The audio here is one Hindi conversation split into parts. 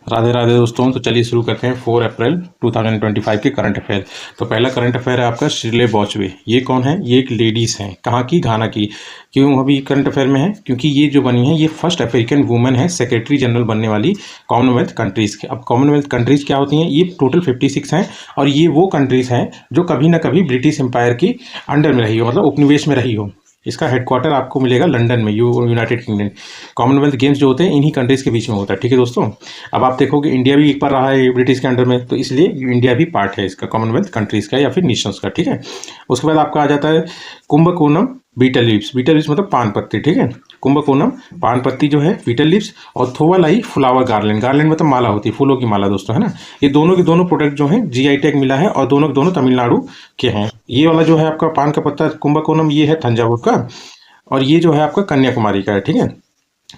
राधे राधे दोस्तों। तो चलिए शुरू करते हैं 4 अप्रैल 2025 के करंट अफेयर। तो पहला करंट अफेयर है आपका शिर्ले बॉचवे। ये कौन है? ये एक लेडीज़ हैं। कहाँ की? घाना की। क्यों अभी करंट अफेयर में है? क्योंकि ये जो बनी है ये फर्स्ट अफ्रीकन वुमेन है सेक्रेटरी जनरल बनने वाली कॉमनवेल्थ कंट्रीज़ के। अब कॉमनवेल्थ कंट्रीज़ क्या होती हैं? ये टोटल 56 हैं और ये वो कंट्रीज़ हैं जो कभी ना कभी ब्रिटिश एम्पायर की अंडर में रही हो, मतलब उपनिवेश में रही हो। इसका हेडक्वार्टर आपको मिलेगा लंदन में, यूनाइटेड किंगडम। कॉमनवेल्थ गेम्स जो होते हैं इन्हीं कंट्रीज़ के बीच में होता है। ठीक है दोस्तों। अब आप देखोगे इंडिया भी एक बार रहा है ब्रिटिश के अंडर में, तो इसलिए इंडिया भी पार्ट है इसका, कॉमनवेल्थ कंट्रीज़ का या फिर नेशंस का। ठीक है। उसके बाद आपका आ जाता है Kumbakonam betel leaves. Betel leaves मतलब पान पत्ती। ठीक है। कुंभकोणम पान पत्ती जो है, बीटल लीव्स, और थोवालाई फ्लावर गार्लैंड। गार्लैंड मतलब माला होती है, फूलों की माला दोस्तों, है ना। ये दोनों के दोनों प्रोडक्ट जो हैं जीआई टैग मिला है और दोनों के दोनों तमिलनाडु के हैं। ये वाला जो है आपका पान का पत्ता कुंभकोणम, ये है तंजावुर का, और ये जो है आपका कन्याकुमारी का है। ठीक है।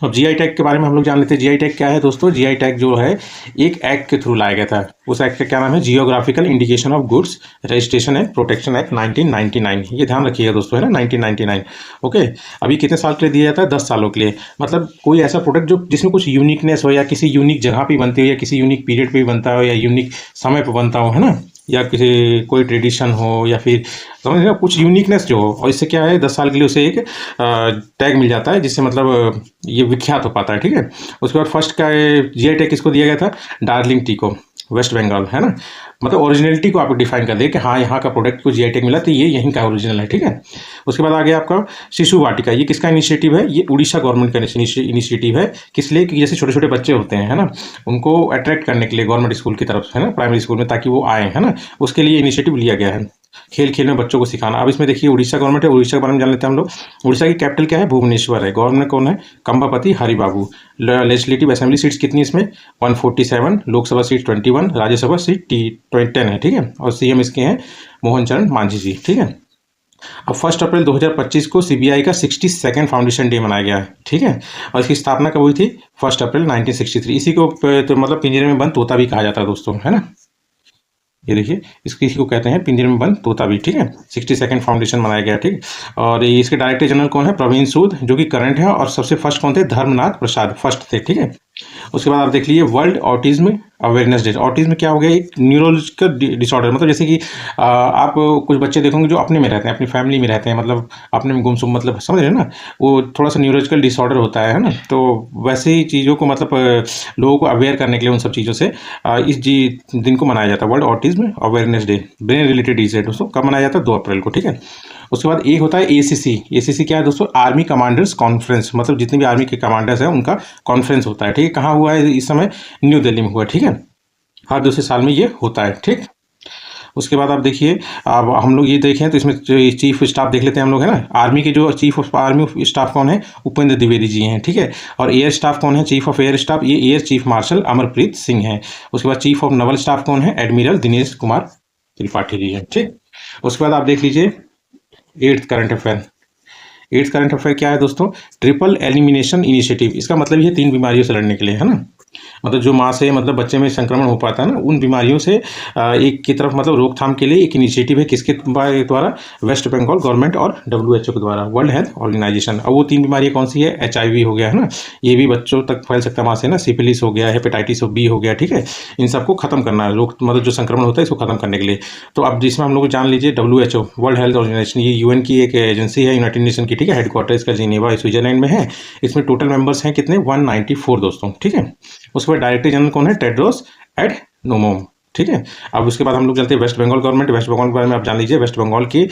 अब जीआई टैग के बारे में हम लोग जान लेते हैं। जीआई टैग क्या है दोस्तों? जीआई टैग जो है एक एक्ट के थ्रू लाया गया था। उस एक्ट का क्या नाम है? Geographical indication of goods registration and protection act 1999। ये ध्यान रखिएगा दोस्तों, है ना, 1999। ओके। अभी कितने साल के लिए दिया जाता है? 10 सालों के लिए। मतलब कोई ऐसा प्रोडक्ट जो जिसमें कुछ यूनिकनेस हो, या किसी यूनिक जगह पे बनती हो, या किसी यूनिक पीरियड पे बनता हो, या यूनिक समय पर बनता हो, है ना, या किसी कोई ट्रेडिशन हो, या फिर समझ रहे हो कुछ यूनिकनेस जो हो, और इससे क्या है 10 साल के लिए उसे एक टैग मिल जाता है, जिससे मतलब ये विख्यात हो पाता है। ठीक है। उसके बाद फर्स्ट का जीआई टैग किसको दिया गया था? डार्जिलिंग टी को, वेस्ट बंगाल, है ना। मतलब ओरिजिनलिटी को आप डिफाइन कर दे कि हाँ यहाँ का प्रोडक्ट को जीआई टैग मिला तो ये यहीं का ओरिजिनल है। ठीक है। उसके बाद आ गया आपका शिशु वाटिका। ये किसका इनिशिएटिव है? ये उड़ीसा गवर्नमेंट का इनिशिएटिव है। किस लिए? कि जैसे छोटे छोटे बच्चे होते हैं, है ना, उनको अट्रैक्ट करने के लिए गवर्नमेंट स्कूल की तरफ से, है ना, प्राइमरी स्कूल में, ताकि वो आए, है ना, उसके लिए इनिशिएटिव लिया गया है। खेल खेल में बच्चों को सिखाना। अब इसमें देखिए उड़ीसा गवर्नमेंट है, उड़ीसा के बारे में जान लेते हैं हम लोग। उड़ीसा की कैपिटल क्या है? भुवनेश्वर है। गवर्नर कौन है? कंबापति हरिबाबू। लेजिस्लेटिव असेंबली सीट्स कितनी इसमें? 147। लोकसभा सीट 21, राज्यसभा सीट 10 है। ठीक है। और सीएम इसके हैं मोहन चरण मांझी जी। ठीक है। अब 1 अप्रैल 2025 को सीबीआई का 62nd फाउंडेशन डे मनाया गया है। ठीक है। और इसकी स्थापना कब हुई थी? 1 अप्रैल 1963। इसी को तो मतलब पिंजरे में बंद तोता भी कहा जाता है दोस्तों, है ना। ये देखिए, इसी को कहते हैं पिंजरे में बंद तोता भी। ठीक है। 62nd फाउंडेशन बनाया गया। ठीक। और ये इसके डायरेक्टर जनरल कौन है? प्रवीण सूद, जो कि करंट है। और सबसे फर्स्ट कौन थे? धर्मनाथ प्रसाद फर्स्ट थे। ठीक है। उसके बाद आप देख लीजिए world autism awareness day. Autism क्या हो गया? एक न्यूरोलॉजिकल डिसऑर्डर। मतलब जैसे कि आप कुछ बच्चे देखोगे जो अपने में रहते हैं, अपनी फैमिली में रहते हैं, मतलब अपने में गुमसुम, मतलब समझ रहे हैं ना, वो थोड़ा सा न्यूरोलॉजिकल डिसऑर्डर होता है ना। तो वैसे ही चीज़ों को मतलब लोगों को अवेयर करने के लिए उन सब चीज़ों से इस दिन को मनाया जाता है, world autism awareness day. Brain related disease है दोस्तों। कब मनाया जाता है? 2 अप्रैल को। ठीक है। उसके बाद एक होता है एसीसी। एसीसी क्या है दोस्तों? Army commanders conference. मतलब जितने भी आर्मी के कमांडर्स हैं उनका कॉन्फ्रेंस होता है। ठीक है। कहाँ हुआ है इस समय? न्यू दिल्ली में हुआ। ठीक है। हर दूसरे साल में ये होता है। ठीक। उसके बाद आप देखिए, अब हम लोग ये देखें तो इसमें चीफ स्टाफ देख लेते हैं हम लोग, है ना। आर्मी के जो चीफ ऑफ आर्मी स्टाफ कौन है? उपेंद्र द्विवेदी जी हैं। ठीक है। और एयर स्टाफ कौन है? चीफ ऑफ एयर स्टाफ, ये air chief marshal Amarpreet Singh हैं। उसके बाद चीफ ऑफ नवल स्टाफ कौन है? एडमिरल दिनेश कुमार त्रिपाठी जी हैं। ठीक। उसके बाद आप देख लीजिए 8th current affair. 8th current affair क्या है दोस्तों? Triple elimination initiative. इसका मतलब ये 3 बीमारियों से लड़ने के लिए, है ना। मतलब जो माँ से मतलब बच्चे में संक्रमण हो पाता है ना, उन बीमारियों से एक की तरफ मतलब रोकथाम के लिए एक इनिशिएटिव है। किसके द्वारा? वेस्ट बंगाल गवर्नमेंट और WHO के द्वारा, वर्ल्ड हेल्थ ऑर्गेनाइजेशन। अब वो 3 बीमारियाँ कौन सी है? HIV हो गया, है ना, ये भी बच्चों तक फैल सकता है माँ से ना। सिफिलिस हो गया, हेपेटाइटिस B हो गया। ठीक है। इन सबको खत्म करना है, लोग मतलब जो संक्रमण होता है इसको खत्म करने के लिए। तो अब जिसमें हम लोग जान लीजिए WHO, वर्ल्ड हेल्थ ऑर्गेनाइजेशन, ये UN की एक एजेंसी है, यूनाइटेड नेशन की। ठीक है। हेडक्वार्टर इसका जिनेवा स्विट्जरलैंड में है। इसमें टोटल मेंबर्स हैं कितने? 194 दोस्तों। ठीक है। उसके बाद डायरेक्टर जनरल कौन है? Tedros Adhanom. ठीक है। अब उसके बाद हम लोग चलते हैं वेस्ट बंगाल गवर्नमेंट। वेस्ट बंगाल के बारे में आप जान लीजिए। वेस्ट बंगाल की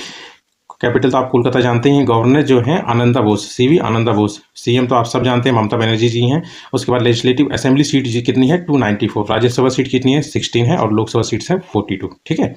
कैपिटल तो आप कोलकाता जानते हैं। गवर्नर जो हैं आनंदा बोस, CV आनंदा बोस। CM तो आप सब जानते हैं, ममता बनर्जी जी हैं। उसके बाद लेजिस्लेटिव असेंबली सीट जी कितनी है? 294। राज्यसभा सीट कितनी है? 16 है। और लोकसभा सीट्स है 42। ठीक है।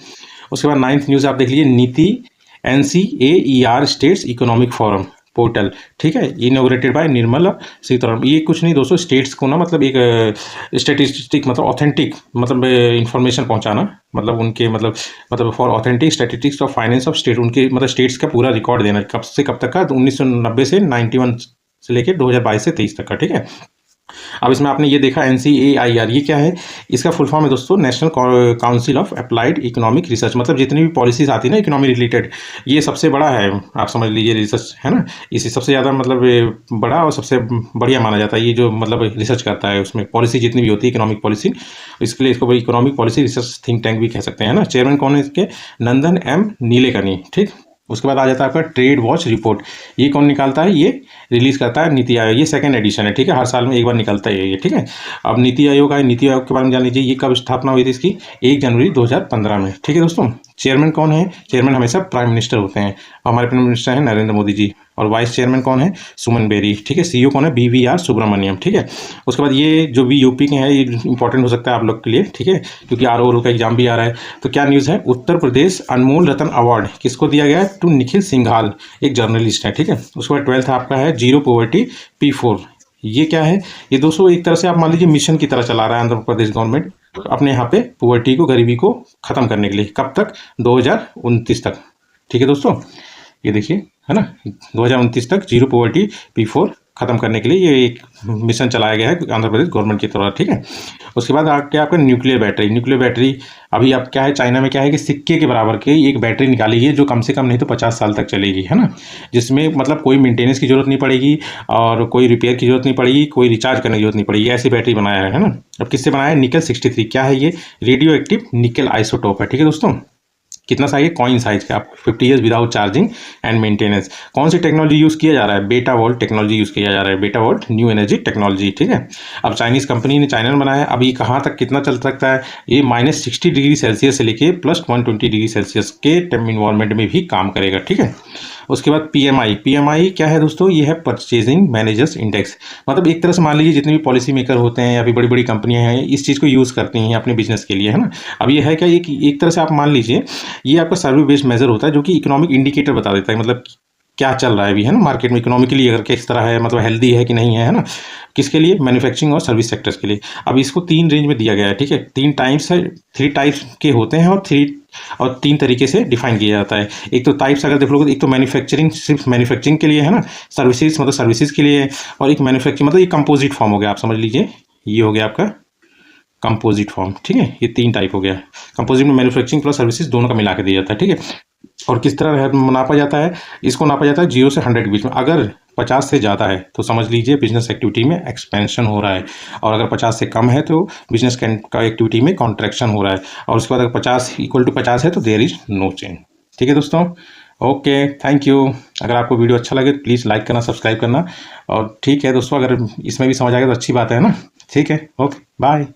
उसके बाद 9th न्यूज़ आप देख लीजिए, नीति NCAER states economic forum portal. ठीक है। Inaugurated by Nirmala Sitharaman. ये कुछ नहीं दोस्तों, स्टेट्स को ना मतलब एक स्टेटिस्टिक मतलब ऑथेंटिक मतलब इंफॉर्मेशन पहुंचाना, मतलब उनके मतलब for authentic statistics of finance of state, उनके मतलब स्टेट्स का पूरा रिकॉर्ड देना, कब से कब तक का? 1990 से 91 से लेकर 2022 से 23 तक का। ठीक है। अब इसमें आपने ये देखा NCAIR, ये क्या है? इसका फुल फॉर्म है दोस्तों national council of applied economic research. मतलब जितनी भी पॉलिसीज आती है ना इकोनॉमी रिलेटेड, ये सबसे बड़ा है, आप समझ लीजिए रिसर्च है ना, इसी सबसे ज़्यादा मतलब ये बड़ा और सबसे बढ़िया माना जाता है ये जो मतलब रिसर्च करता है, उसमें पॉलिसी जितनी भी होती है इकोनॉमिक पॉलिसी, इसके लिए इसको economic policy research think tank भी कह सकते हैं ना। चेयरमैन कौन है इसके? नंदन M नीलेकनी, ठीक। उसके बाद आ जाता है आपका ट्रेड वॉच रिपोर्ट, ये कौन निकालता है? ये रिलीज करता है नीति आयोग, ये सेकंड एडिशन है, ठीक है, हर साल में एक बार निकलता है ये, ठीक है। अब नीति आयोग है, नीति आयोग के बारे में जान लीजिए, ये कब स्थापना हुई थी इसकी? 1 जनवरी 2015 में, ठीक है दोस्तों। चेयरमैन कौन है? चेयरमैन हमेशा प्राइम मिनिस्टर होते हैं, हमारे प्राइम मिनिस्टर हैं नरेंद्र मोदी जी, और वाइस चेयरमैन कौन है? सुमन बेरी, ठीक है। CEO कौन है? BVR सुब्रमण्यम, ठीक है। उसके बाद ये जो भी यूपी के हैं, ये इंपॉर्टेंट हो सकता है आप लोग के लिए, ठीक है, क्योंकि RO का एग्जाम भी आ रहा है। तो क्या न्यूज़ है? उत्तर प्रदेश अनमोल रत्न अवार्ड किसको दिया गया है? टू निखिल सिंघाल, एक जर्नलिस्ट है, ठीक है। उसके बाद 12th आपका है जीरो पॉवर्टी P4, ये क्या है? ये दोस्तों एक तरह से आप मान लीजिए मिशन की तरह चला रहा है आंध्र प्रदेश गवर्नमेंट अपने यहाँ पे पॉवर्टी को, गरीबी को खत्म करने के लिए। कब तक? 2029 तक, ठीक है दोस्तों। ये देखिए है ना, 2029 तक जीरो पॉवर्टी P4 खत्म करने के लिए ये एक मिशन चलाया गया है आंध्र प्रदेश गवर्नमेंट की तरफ, ठीक है। उसके बाद क्या आपका न्यूक्लियर बैटरी, न्यूक्लियर बैटरी अभी आप क्या है, चाइना में क्या है कि सिक्के के बराबर की एक बैटरी निकाली है जो कम से कम नहीं तो 50 साल तक चलेगी, है ना, जिसमें मतलब कोई मेंटेनेंस की जरूरत नहीं पड़ेगी और कोई रिपेयर की जरूरत नहीं पड़ेगी, कोई रिचार्ज करने की जरूरत नहीं पड़ेगी, ऐसी बैटरी बनाया है ना। अब किससे बनाया है? निकल 63, क्या है ये? रेडियो एक्टिव निकल आइसोटोप है, ठीक है दोस्तों। कितना साइज है? कॉइन साइज का, आप 50 years without charging and maintenance. कौन सी टेक्नोलॉजी यूज़ किया जा रहा है? बेटा वोल्ट टेक्नोलॉजी यूज़ किया जा रहा है, बेटा वोल्ट न्यू एनर्जी टेक्नोलॉजी, ठीक है। अब चाइनीज़ कंपनी ने चाइना में बनाया है, अब ये कहाँ तक कितना चल सकता है? ये -60 डिग्री सेल्सियस से लेके +120 डिग्री सेल्सियस के इन्वायरमेंट में भी काम करेगा, ठीक है। उसके बाद PMI क्या है दोस्तों? ये है परचेजिंग मैनेजर्स इंडेक्स। मतलब एक तरह से मान लीजिए जितने भी पॉलिसी मेकर होते हैं या फिर बड़ी बड़ी कंपनियां हैं इस चीज़ को यूज़ करती हैं अपने बिजनेस के लिए, है ना। अब ये है क्या, एक तरह से आप मान लीजिए ये आपका सर्वे बेस्ड मेजर होता है जो कि इकोनॉमिक इंडिकेटर बता देता है, मतलब क्या चल रहा है अभी, है ना, मार्केट में इकोनॉमिकली अगर किस तरह है, मतलब हेल्दी है कि नहीं है ना। किसके लिए? मैन्युफैक्चरिंग और सर्विस सेक्टर्स के लिए। अब इसको 3 रेंज में दिया गया है, ठीक है। 3 टाइप्स है, 3 टाइप्स के होते हैं और 3 तरीके से डिफाइन किया जाता है। एक तो टाइप्स अगर देख लोगे, एक तो मैन्युफैक्चरिंग, सिर्फ मैन्युफैक्चरिंग के लिए है ना, सर्विसेज मतलब सर्विसेज के लिए, और एक मैन्युफैक्चरिंग मतलब ये कंपोजिट फॉर्म हो गया, आप समझ लीजिए ये हो गया आपका कंपोजिट फॉर्म, ठीक है। ये 3 टाइप हो गया। कंपोजिट में मैन्युफैक्चरिंग प्लस सर्विसेज दोनों का मिला के दिया जाता है, ठीक है। और किस तरह नापा जाता है? इसको नापा जाता है 0 से 100 के बीच में। अगर 50 से ज़्यादा है तो समझ लीजिए बिजनेस एक्टिविटी में एक्सपेंशन हो रहा है, और अगर 50 से कम है तो बिजनेस का एक्टिविटी में कॉन्ट्रैक्शन हो रहा है, और उसके बाद अगर 50 = 50 है तो देयर इज नो चेंज, ठीक है दोस्तों। Okay, thank you. अगर आपको वीडियो अच्छा लगे तो प्लीज़ लाइक करना, सब्सक्राइब करना, और ठीक है दोस्तों, अगर इसमें भी समझ आ गया तो अच्छी बात है ना, ठीक है, ओके, बाय।